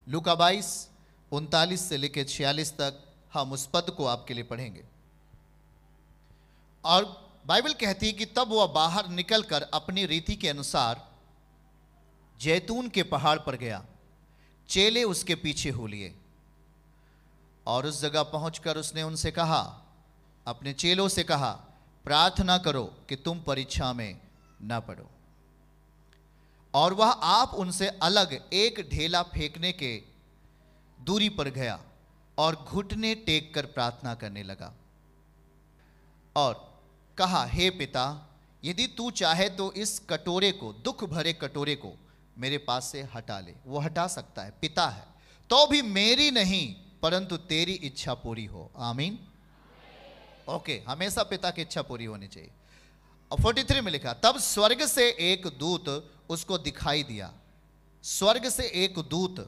लूका 22:39 से लेकर 46 तक हम उस पद को आपके लिए पढ़ेंगे। और बाइबल कहती है कि तब वह बाहर निकलकर अपनी रीति के अनुसार जैतून के पहाड़ पर गया। चेले उसके पीछे हो लिए और उस जगह पहुंचकर उसने उनसे कहा, अपने चेलों से कहा, प्रार्थना करो कि तुम परीक्षा में न पड़ो। और वह आप उनसे अलग एक ढेला फेंकने के दूरी पर गया और घुटने टेक कर प्रार्थना करने लगा और कहा, हे पिता, यदि तू चाहे तो इस कटोरे को, दुख भरे कटोरे को मेरे पास से हटा ले। वो हटा सकता है, पिता है। तो भी मेरी नहीं परंतु तेरी इच्छा पूरी हो। आमीन। ओके, हमेशा पिता की इच्छा पूरी होनी चाहिए। और 43 में लिखा, तब स्वर्ग से एक दूत उसको दिखाई दिया। स्वर्ग से एक दूत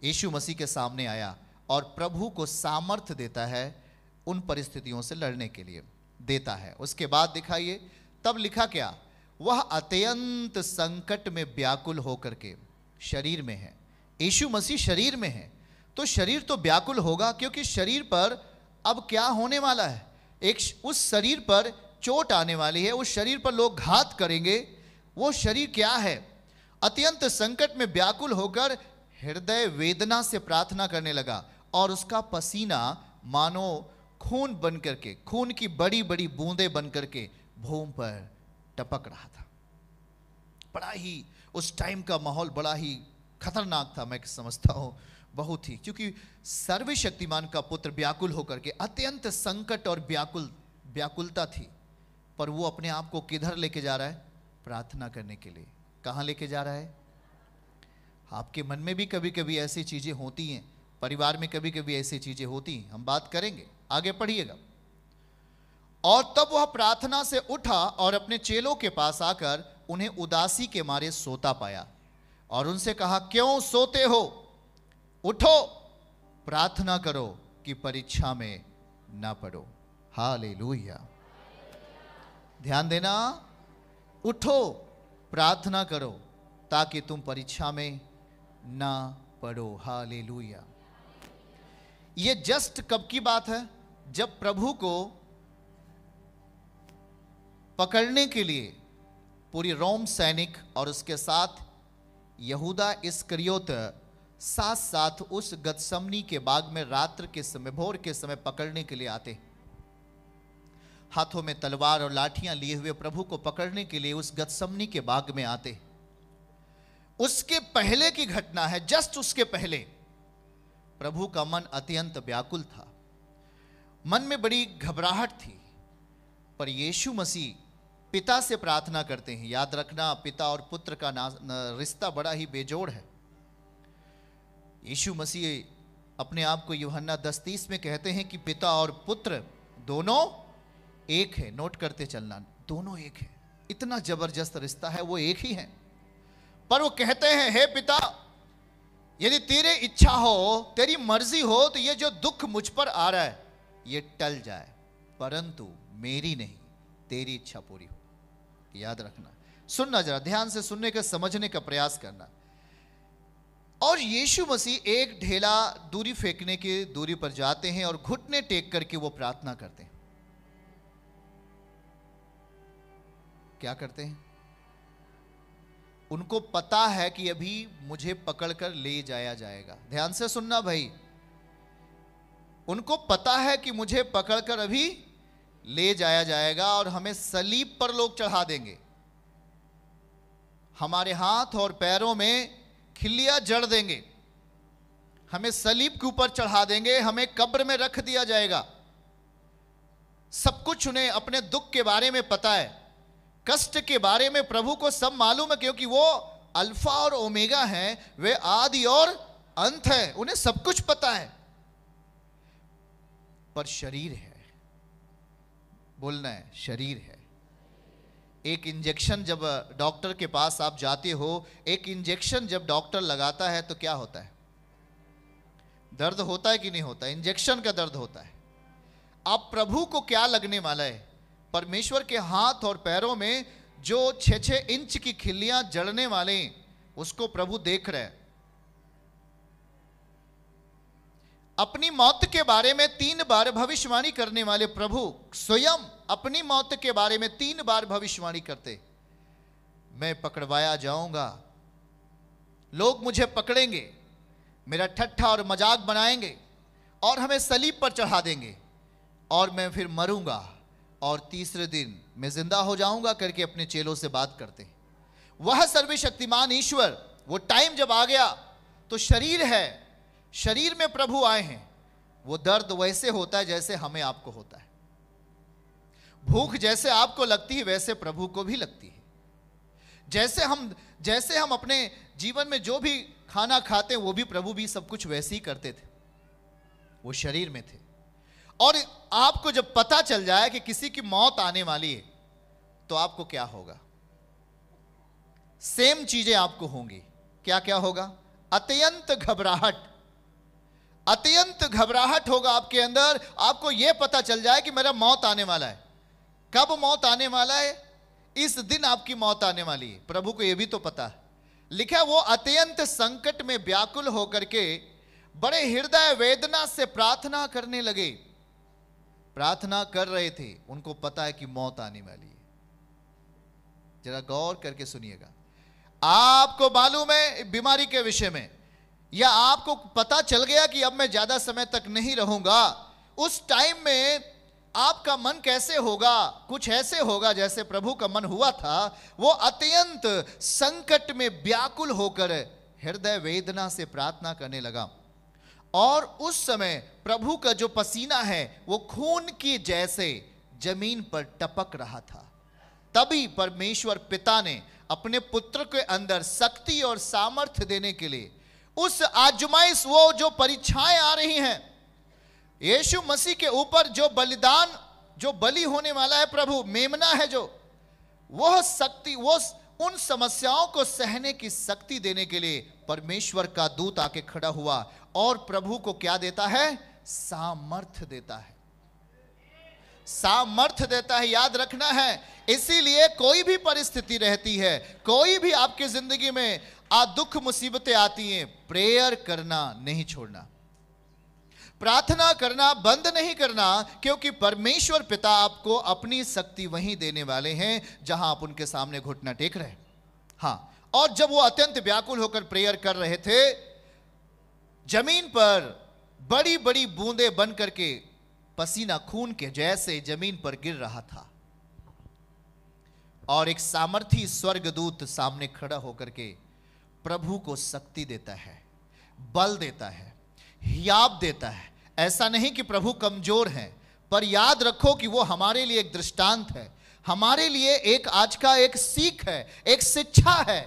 यीशु मसीह के सामने आया और प्रभु को सामर्थ्य देता है, उन परिस्थितियों से लड़ने के लिए देता है। उसके बाद दिखाइए, तब लिखा क्या, वह अत्यंत संकट में व्याकुल होकर के शरीर में है। यीशु मसीह शरीर में है तो शरीर तो व्याकुल होगा, क्योंकि शरीर पर अब क्या होने वाला है, उस शरीर पर चोट आने वाली है, उस शरीर पर लोग घात करेंगे। वो शरीर क्या है? अत्यंत संकट में व्याकुल होकर हृदय वेदना से प्रार्थना करने लगा और उसका पसीना मानो खून बन करके, खून की बड़ी बड़ी बूंदें बन करके भूमि पर टपक रहा था। बड़ा ही उस टाइम का माहौल बड़ा ही खतरनाक था, मैं समझता हूं, बहुत ही, क्योंकि सर्वशक्तिमान का पुत्र व्याकुल होकर के, अत्यंत संकट और व्याकुलता थी, पर वो अपने आप को किधर लेके जा रहा है? प्रार्थना करने के लिए। कहां लेके जा रहा है? आपके मन में भी कभी कभी ऐसी चीजें होती हैं, परिवार में कभी कभी ऐसी चीजें होती हैं, हम बात करेंगे, आगे पढ़िएगा। और तब वह प्रार्थना से उठा और अपने चेलों के पास आकर उन्हें उदासी के मारे सोता पाया और उनसे कहा, क्यों सोते हो? उठो, प्रार्थना करो कि परीक्षा में ना पड़ो। हालेलुया। ध्यान देना, उठो, प्रार्थना करो ताकि तुम परीक्षा में ना पड़ो। हालेलुया। ये जस्ट कब की बात है? जब प्रभु को पकड़ने के लिए पूरी रोम सैनिक और उसके साथ यहूदा इस्करियोत साथ साथ उस गतसमनी के बाग में रात्र के समय, भोर के समय पकड़ने के लिए आते, हाथों में तलवार और लाठियां लिए हुए प्रभु को पकड़ने के लिए उस गतसमनी के बाग में आते। उसके पहले की घटना है, जस्ट उसके पहले प्रभु का मन अत्यंत व्याकुल था, मन में बड़ी घबराहट थी, पर यीशु मसीह पिता से प्रार्थना करते हैं। याद रखना, पिता और पुत्र का रिश्ता बड़ा ही बेजोड़ है। यीशु मसीह अपने आप को यूहन्ना 10:30 में कहते हैं कि पिता और पुत्र दोनों एक है। नोट करते चलना, दोनों एक है। इतना जबरदस्त रिश्ता है, वो एक ही है। पर वो कहते हैं, हे पिता, यदि तेरी इच्छा हो, तेरी मर्जी हो, तो ये जो दुख मुझ पर आ रहा है ये टल जाए, परंतु मेरी नहीं, तेरी इच्छा पूरी हो। याद रखना, सुनना, जरा ध्यान से सुनने का, समझने का प्रयास करना। और यीशु मसीह एक ढेला दूरी फेंकने की दूरी पर जाते हैं और घुटने टेक करके वो प्रार्थना करते हैं। क्या करते हैं? उनको पता है कि अभी मुझे पकड़कर ले जाया जाएगा। ध्यान से सुनना भाई, उनको पता है कि मुझे पकड़कर अभी ले जाया जाएगा और हमें सलीब पर लोग चढ़ा देंगे, हमारे हाथ और पैरों में खिल्लियां जड़ देंगे, हमें सलीब के ऊपर चढ़ा देंगे, हमें कब्र में रख दिया जाएगा। सब कुछ उन्हें अपने दुख के बारे में पता है, कष्ट के बारे में प्रभु को सब मालूम है, क्योंकि वो अल्फा और ओमेगा हैं, वे आदि और अंत है, उन्हें सब कुछ पता है। पर शरीर है, बोलना है, शरीर है। एक इंजेक्शन जब डॉक्टर के पास आप जाते हो, एक इंजेक्शन जब डॉक्टर लगाता है तो क्या होता है? दर्द होता है कि नहीं होता? इंजेक्शन का दर्द होता है। अब प्रभु को क्या लगने वाला है? परमेश्वर के हाथ और पैरों में जो 6-6 इंच की खिल्लियां जड़ने वाले, उसको प्रभु देख रहे हैं। अपनी मौत के बारे में 3 बार भविष्यवाणी करने वाले प्रभु स्वयं अपनी मौत के बारे में 3 बार भविष्यवाणी करते, मैं पकड़वाया जाऊंगा, लोग मुझे पकड़ेंगे, मेरा ठट्ठा और मजाक बनाएंगे और हमें सलीब पर चढ़ा देंगे और मैं फिर मरूंगा और तीसरे दिन मैं जिंदा हो जाऊंगा करके अपने चेलों से बात करते। वह सर्वशक्तिमान ईश्वर, वो टाइम जब आ गया तो शरीर है, शरीर में प्रभु आए हैं, वो दर्द वैसे होता है जैसे हमें आपको होता है, भूख जैसे आपको लगती है वैसे प्रभु को भी लगती है, जैसे हम अपने जीवन में जो भी खाना खाते हैं वो भी प्रभु भी सब कुछ वैसे ही करते थे, वो शरीर में थे। और आपको जब पता चल जाए कि किसी की मौत आने वाली है तो आपको क्या होगा? सेम चीजें आपको होंगी। क्या क्या होगा? अत्यंत घबराहट, अत्यंत घबराहट होगा आपके अंदर। आपको यह पता चल जाए कि मेरा मौत आने वाला है। कब मौत आने वाला है? इस दिन आपकी मौत आने वाली है। प्रभु को यह भी तो पता है। लिखा वो अत्यंत संकट में व्याकुल होकर के बड़े हृदय वेदना से प्रार्थना करने लगे। प्रार्थना कर रहे थे, उनको पता है कि मौत आने वाली है। जरा गौर करके सुनिएगा। आपको मालूम है बीमारी के विषय में, या आपको पता चल गया कि अब मैं ज्यादा समय तक नहीं रहूंगा, उस टाइम में आपका मन कैसे होगा? कुछ ऐसे होगा जैसे प्रभु का मन हुआ था। वो अत्यंत संकट में व्याकुल होकर हृदय वेदना से प्रार्थना करने लगा। और उस समय प्रभु का जो पसीना है वो खून की जैसे जमीन पर टपक रहा था। तभी परमेश्वर पिता ने अपने पुत्र के अंदर शक्ति और सामर्थ्य देने के लिए उस आजमाइश, वो जो परीक्षाएं आ रही हैं, यीशु मसीह के ऊपर जो बलिदान, जो बलि होने वाला है, प्रभु मेमना है जो, वह शक्ति, वो उन समस्याओं को सहने की शक्ति देने के लिए परमेश्वर का दूत आके खड़ा हुआ और प्रभु को क्या देता है? सामर्थ्य देता है, सामर्थ्य देता है। याद रखना है। इसीलिए कोई भी परिस्थिति रहती है, कोई भी आपकी जिंदगी में दुख मुसीबतें आती हैं, प्रेयर करना नहीं छोड़ना, प्रार्थना करना बंद नहीं करना, क्योंकि परमेश्वर पिता आपको अपनी शक्ति वहीं देने वाले हैं जहां आप उनके सामने घुटना टेक रहे हैं। हाँ, और जब वो अत्यंत व्याकुल होकर प्रेयर कर रहे थे, जमीन पर बड़ी बड़ी बूंदें बन करके पसीना खून के जैसे जमीन पर गिर रहा था। और एक सामर्थी स्वर्गदूत सामने खड़ा होकर के प्रभु को शक्ति देता है, बल देता है, हियाब देता है। ऐसा नहीं कि प्रभु कमजोर हैं, पर याद रखो कि वो हमारे लिए एक दृष्टांत है, हमारे लिए एक आज का एक सीख है, एक शिक्षा है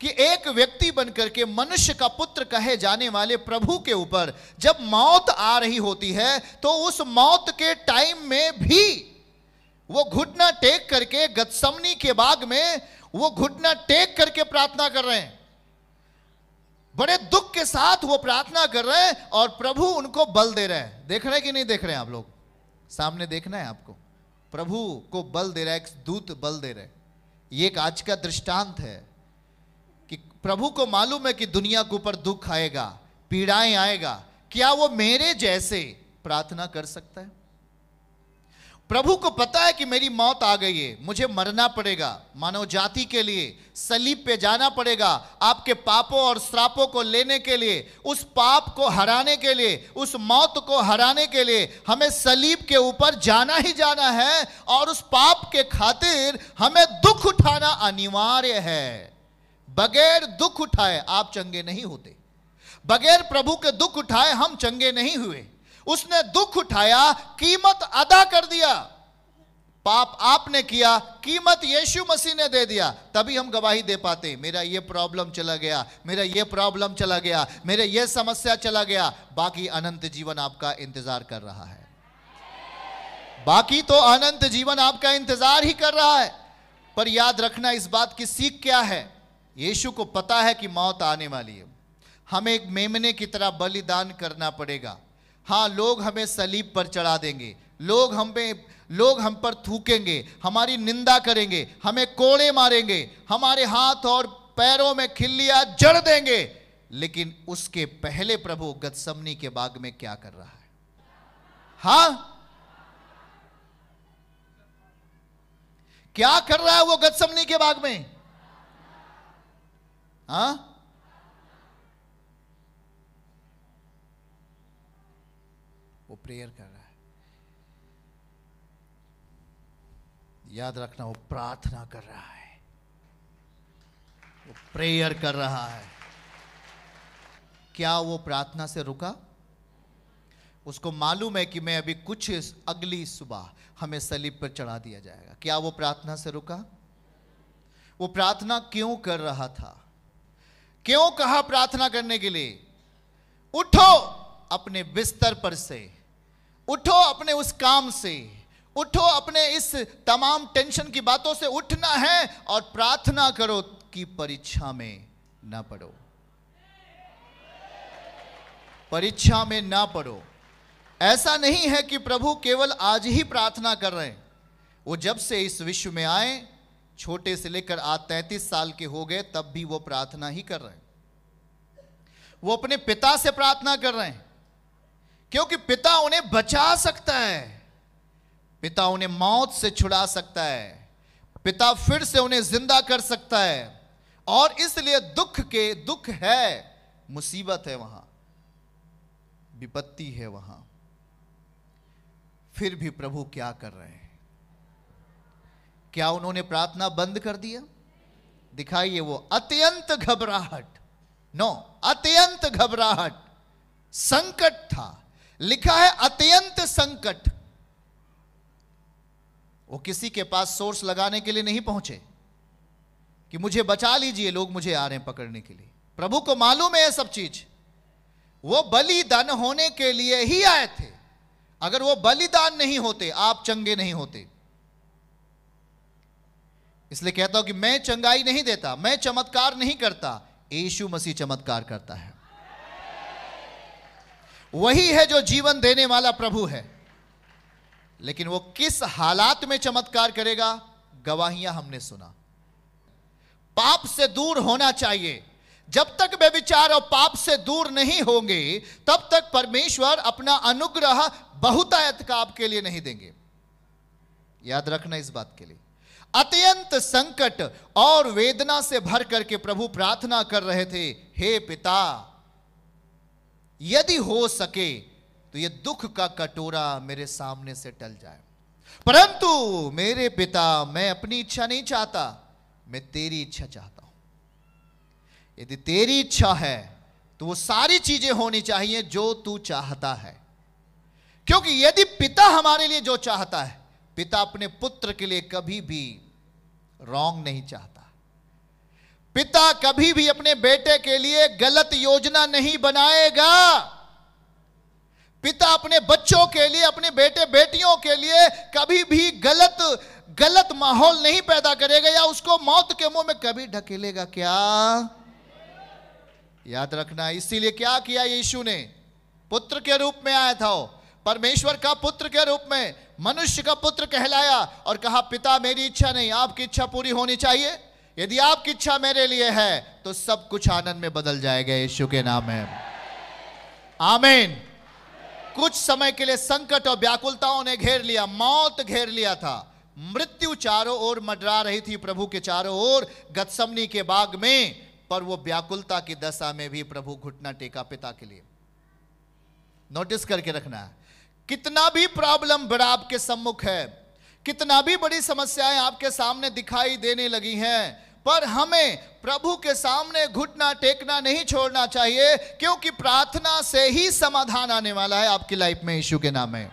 कि एक व्यक्ति बनकर के मनुष्य का पुत्र कहे जाने वाले प्रभु के ऊपर जब मौत आ रही होती है तो उस मौत के टाइम में भी वो घुटना टेक करके गतसमनी के बाग में वो घुटना टेक करके प्रार्थना कर रहे हैं। बड़े दुख के साथ वो प्रार्थना कर रहे हैं और प्रभु उनको बल दे रहे हैं। देख रहे हैं कि नहीं देख रहे हैं? आप लोग सामने देखना है आपको। प्रभु को बल दे रहा है, एक दूत बल दे रहे हैं। ये एक आज का दृष्टांत है कि प्रभु को मालूम है कि दुनिया के ऊपर दुख आएगा, पीड़ाएं आएगा। क्या वो मेरे जैसे प्रार्थना कर सकता है? प्रभु को पता है कि मेरी मौत आ गई है, मुझे मरना पड़ेगा, मानव जाति के लिए सलीब पे जाना पड़ेगा, आपके पापों और श्रापों को लेने के लिए, उस पाप को हराने के लिए, उस मौत को हराने के लिए हमें सलीब के ऊपर जाना ही जाना है। और उस पाप के खातिर हमें दुख उठाना अनिवार्य है। बगैर दुख उठाए आप चंगे नहीं होते। बगैर प्रभु के दुख उठाए हम चंगे नहीं हुए। उसने दुख उठाया, कीमत अदा कर दिया। पाप आपने किया, कीमत यीशु मसीह ने दे दिया, तभी हम गवाही दे पाते। मेरा ये प्रॉब्लम चला गया, मेरा ये प्रॉब्लम चला गया, मेरे ये समस्या चला गया, बाकी अनंत जीवन आपका इंतजार कर रहा है। बाकी तो अनंत जीवन आपका इंतजार ही कर रहा है। पर याद रखना, इस बात की सीख क्या है? यीशु को पता है कि मौत आने वाली है। हमें एक मेमने की तरह बलिदान करना पड़ेगा। हाँ, लोग हमें सलीब पर चढ़ा देंगे, लोग हम पर थूकेंगे, हमारी निंदा करेंगे, हमें कोड़े मारेंगे, हमारे हाथ और पैरों में खिल्लियां जड़ देंगे, लेकिन उसके पहले प्रभु गतसमनी के बाग में क्या कर रहा है? हां, क्या कर रहा है वो गतसमनी के बाग में? हां, वो प्रेयर कर रहा है। याद रखना, वो प्रार्थना कर रहा है, वो प्रेयर कर रहा है। क्या वो प्रार्थना से रुका? उसको मालूम है कि मैं अभी कुछ अगली सुबह हमें सलीब पर चढ़ा दिया जाएगा। क्या वो प्रार्थना से रुका? वो प्रार्थना क्यों कर रहा था? क्यों कहा प्रार्थना करने के लिए? उठो अपने बिस्तर पर से, उठो अपने उस काम से, उठो अपने इस तमाम टेंशन की बातों से उठना है और प्रार्थना करो कि परीक्षा में ना पड़ो, परीक्षा में ना पड़ो। ऐसा नहीं है कि प्रभु केवल आज ही प्रार्थना कर रहे हैं। वो जब से इस विश्व में आए, छोटे से लेकर आज 33 साल के हो गए, तब भी वो प्रार्थना ही कर रहे हैं। वो अपने पिता से प्रार्थना कर रहे हैं, क्योंकि पिता उन्हें बचा सकता है, पिता उन्हें मौत से छुड़ा सकता है, पिता फिर से उन्हें जिंदा कर सकता है। और इसलिए दुख है, मुसीबत है वहां, विपत्ति है वहां, फिर भी प्रभु क्या कर रहे हैं? क्या उन्होंने प्रार्थना बंद कर दिया? दिखाइए वो अत्यंत घबराहट, अत्यंत घबराहट, संकट था। लिखा है अत्यंत संकट। वो किसी के पास सोर्स लगाने के लिए नहीं पहुंचे कि मुझे बचा लीजिए, लोग मुझे आ रहे हैं पकड़ने के लिए। प्रभु को मालूम है ये सब चीज। वो बलिदान होने के लिए ही आए थे। अगर वो बलिदान नहीं होते, आप चंगे नहीं होते। इसलिए कहता हूं कि मैं चंगाई नहीं देता, मैं चमत्कार नहीं करता, यीशु मसीह चमत्कार करता है। वही है जो जीवन देने वाला प्रभु है। लेकिन वो किस हालात में चमत्कार करेगा, गवाहियां हमने सुना। पाप से दूर होना चाहिए। जब तक व्यभिचार और पाप से दूर नहीं होंगे, तब तक परमेश्वर अपना अनुग्रह बहुतायत का आपके लिए नहीं देंगे। याद रखना इस बात के लिए। अत्यंत संकट और वेदना से भर करके प्रभु प्रार्थना कर रहे थे, हे पिता, यदि हो सके तो ये दुख का कटोरा मेरे सामने से टल जाए, परंतु मेरे पिता, मैं अपनी इच्छा नहीं चाहता, मैं तेरी इच्छा चाहता हूं। यदि तेरी इच्छा है तो वो सारी चीजें होनी चाहिए जो तू चाहता है। क्योंकि यदि पिता हमारे लिए जो चाहता है, पिता अपने पुत्र के लिए कभी भी रॉन्ग नहीं चाहता। पिता कभी भी अपने बेटे के लिए गलत योजना नहीं बनाएगा। पिता अपने बच्चों के लिए, अपने बेटे बेटियों के लिए कभी भी गलत माहौल नहीं पैदा करेगा या उसको मौत के मुंह में कभी ढकेलेगा। क्या याद रखना। इसीलिए क्या किया यीशु ने? पुत्र के रूप में आया था, परमेश्वर का पुत्र के रूप में मनुष्य का पुत्र कहलाया और कहा, पिता मेरी इच्छा नहीं, आपकी इच्छा पूरी होनी चाहिए। यदि आपकी इच्छा मेरे लिए है तो सब कुछ आनंद में बदल जाएगा, यीशु के नाम में। आमीन। कुछ समय के लिए संकट और व्याकुलताओं ने घेर लिया, मौत घेर लिया था, मृत्यु चारों ओर मंडरा रही थी प्रभु के चारों ओर गतसमनी के बाग में। पर वो व्याकुलता की दशा में भी प्रभु घुटना टेका पिता के लिए। नोटिस करके रखना है, कितना भी प्रॉब्लम बड़ा आपके सम्मुख है, कितना भी बड़ी समस्याएं आपके सामने दिखाई देने लगी हैं, पर हमें प्रभु के सामने घुटना टेकना नहीं छोड़ना चाहिए, क्योंकि प्रार्थना से ही समाधान आने वाला है आपकी लाइफ में, यीशु के नाम में।